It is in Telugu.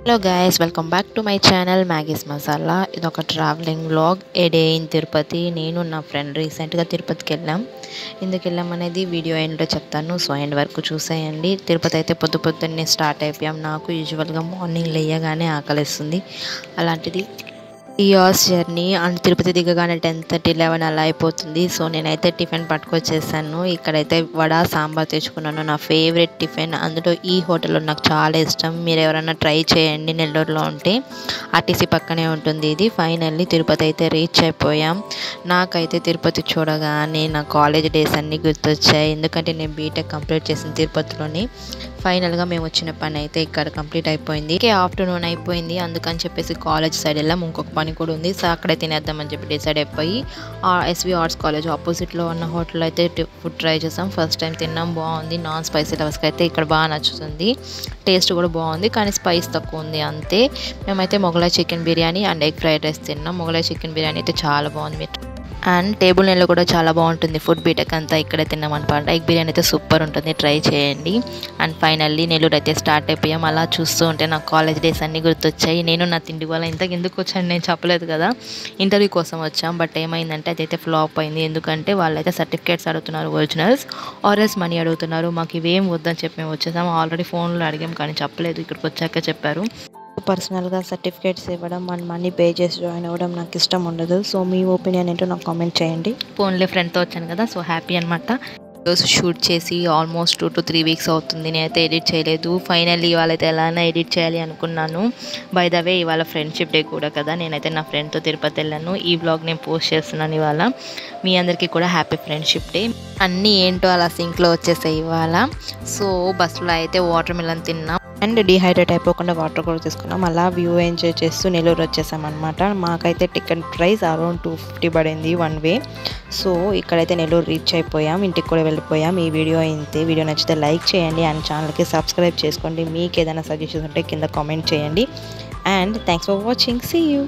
Hello guys, welcome back to my channel Maggie's Masala. ఇది ఒక travelling vlog A day in Tirupati. నేను నా ఫ్రెండ్ రీసెంట్గా తిరుపతికి వెళ్ళాం. ఎందుకు వెళ్ళాం అనేది వీడియో ఎండ్లో చెప్తాను. సో ఎండ్ వరకు చూసేయండి. తిరుపతి అయితే పొద్దున్నే స్టార్ట్ అయిపోయాం. నాకు యూజువల్గా మార్నింగ్ లేయగానే ఆకలిస్తుంది. అలాంటిది 3 hours జర్నీ అండ్ తిరుపతి దిగగానే 10:30, 11 అలా అయిపోతుంది. సో నేనైతే టిఫిన్ పట్టుకొచ్చేసాను. ఇక్కడైతే వడ సాంబార్ తెచ్చుకున్నాను. నా ఫేవరెట్ టిఫిన్. అందులో ఈ హోటల్లో నాకు చాలా ఇష్టం. మీరు ఎవరైనా ట్రై చేయండి నెల్లూరులో ఉంటే. ఆర్టీసీ పక్కనే ఉంటుంది ఇది. ఫైనల్లీ తిరుపతి అయితే రీచ్ అయిపోయాం. నాకైతే తిరుపతి చూడగానే నా కాలేజ్ డేస్ అన్నీ గుర్తొచ్చాయి. ఎందుకంటే నేను బీటెక్ కంప్లీట్ చేసిన తిరుపతిలోని. ఫైనల్గా మేము వచ్చిన పని అయితే ఇక్కడ కంప్లీట్ అయిపోయింది. ఆఫ్టర్నూన్ అయిపోయింది. అందుకని చెప్పేసి కాలేజ్ సైడ్ వెళ్ళాం. ఇంకొక పని కూడా ఉంది. సో అక్కడే తినేద్దామని చెప్పి డిసైడ్ అయిపోయి ఎస్వి ఆర్ట్స్ కాలేజ్ ఆపోజిట్లో ఉన్న హోటల్ అయితే ఫుడ్ ట్రై చేసాం. ఫస్ట్ టైం తిన్నాం, బాగుంది. నాన్ స్పైసీ లవర్స్కి అయితే ఇక్కడ బాగా నచ్చుతుంది. టేస్ట్ కూడా బాగుంది, కానీ స్పైస్ తక్కువ ఉంది అంతే. మేమైతే Mughlai chicken biryani and egg fried rice తిన్నాం. మొగలాయ్ చికెన్ బిర్యానీ అయితే చాలా బాగుంది. అండ్ టేబుల్ నెలలో కూడా చాలా బాగుంటుంది. ఫుడ్ బీటెక్ అంతా ఇక్కడే తిన్నాం అనమాట. ఎగ్ బిర్యానీ అయితే సూపర్ ఉంటుంది, ట్రై చేయండి. అండ్ ఫైనల్లీ నెల్లూరు అయితే స్టార్ట్ అయిపోయాం. అలా చూస్తూ ఉంటే నాకు కాలేజ్ డేస్ అన్నీ గుర్తొచ్చాయి. నేను నా తిండి వల్ల ఎందుకు వచ్చాను నేను చెప్పలేదు కదా. ఇంటర్వ్యూ కోసం వచ్చాం. బట్ ఏమైందంటే అదైతే ఫ్లాప్ అయింది. ఎందుకంటే వాళ్ళైతే సర్టిఫికేట్స్ అడుగుతున్నారు, ఒరిజినల్స్ ఆర్ఎస్ మనీ అడుగుతున్నారు. మాకు ఇవేం వద్దని చెప్పి మేము వచ్చేసాము. ఆల్రెడీ ఫోన్లో అడిగాం కానీ చెప్పలేదు. ఇక్కడికి వచ్చాక చెప్పారు. పర్సనల్గా సర్టిఫికేట్స్ ఇవ్వడం అండ్ మనీ పే చేసి జాయిన్ అవ్వడం నాకు ఇష్టం ఉండదు. సో మీ ఒపీనియన్ ఏంటో నాకు కామెంట్ చేయండి. ఫోన్లే ఫ్రెండ్తో వచ్చాను కదా, సో హ్యాపీ అనమాట. వీడియోస్ షూట్ చేసి ఆల్మోస్ట్ 2 to 3 weeks అవుతుంది. నేనైతే ఎడిట్ చేయలేదు. ఫైనల్లీ ఇవాళైతే ఎలానైనా ఎడిట్ చేయాలి అనుకున్నాను. బై ద వే ఇవాళ ఫ్రెండ్షిప్ డే కూడా కదా. నేనైతే నా ఫ్రెండ్తో తిరుపతి వెళ్ళాను. ఈ వ్లాగ్ నేను పోస్ట్ చేస్తున్నాను ఇవాళ. మీ అందరికీ కూడా హ్యాపీ ఫ్రెండ్షిప్ డే. అన్నీ ఏంటో అలా సింక్లో వచ్చేసాయి ఇవాళ. సో బస్సులో అయితే వాటర్ మిలన్ తిన్నాం అండ్ డిహైడ్రేట్ అయిపోకుండా వాటర్ కూడా తీసుకున్నాం. అలా వ్యూ ఎంజాయ్ చేస్తూ నెల్లూరు వచ్చేసాం అనమాట. మాకైతే టికెట్ ప్రైస్ అరౌండ్ 250 పడింది వన్ వే. సో ఇక్కడైతే నెల్లూరు రీచ్ అయిపోయాం. ఇంటికి కూడా వెళ్ళిపోయాం. ఈ వీడియో అయితే వీడియో నచ్చితే లైక్ చేయండి అండ్ ఛానల్కి సబ్స్క్రైబ్ చేసుకోండి. మీకు ఏదైనా సజెషన్స్ ఉంటే కింద కామెంట్ చేయండి. And thanks for watching. See you.